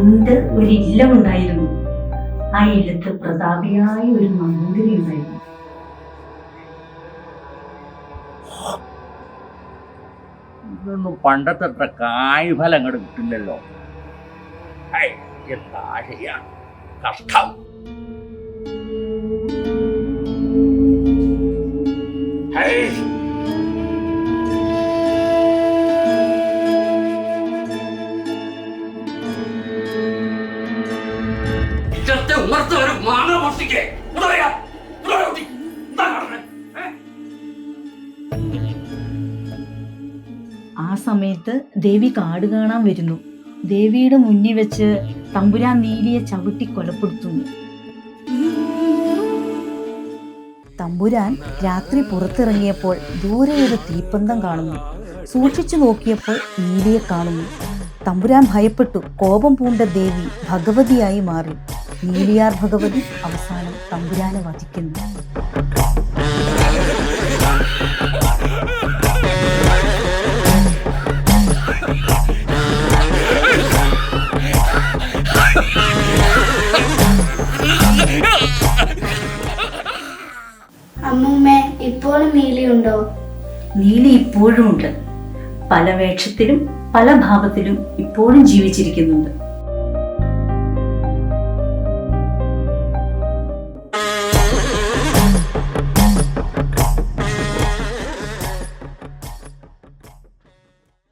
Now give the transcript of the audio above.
പണ്ട് ഒരു ഇല്ലമുണ്ടായിരുന്നു. ആ ഇല്ലത്ത് പ്രതാപിയായ ഒരു നമ്പൂതിരി ഉണ്ടായിരുന്നു. ഇതൊന്നും പണ്ടത്തെ അത്ര കായ്ഫലം അങ്ങോട്ട് കിട്ടില്ലല്ലോ. എന്താ ചെയ്യാ, കഷ്ടം. ആ സമയത്ത് ദേവി കാട് കാണാൻ വരുന്നു. ദേവിയുടെ മുന്നിൽ വെച്ച് തമ്പുരാൻ നീലിയെ ചവിട്ടി കൊലപ്പെടുത്തുന്നു. തമ്പുരാൻ രാത്രി പുറത്തിറങ്ങിയപ്പോൾ ദൂരെ ഒരു തീപ്പന്തം കാണുന്നു. സൂക്ഷിച്ചു നോക്കിയപ്പോൾ നീലിയെ കാണുന്നു. തമ്പുരാൻ ഭയപ്പെട്ടു. കോപം പൂണ്ട ദേവി ഭഗവതിയായി മാറി. നീലിയാർ ഭഗവതി അവസാനം തമ്പുരാനെ വധിക്കുന്നു. അമ്മൂമ്മ, ഇപ്പോഴും നീലിയുണ്ടോ? നീലി ഇപ്പോഴും ഉണ്ട്. പല വേഷത്തിലും പല ഭാവത്തിലും ഇപ്പോഴും ജീവിച്ചിരിക്കുന്നുണ്ട്.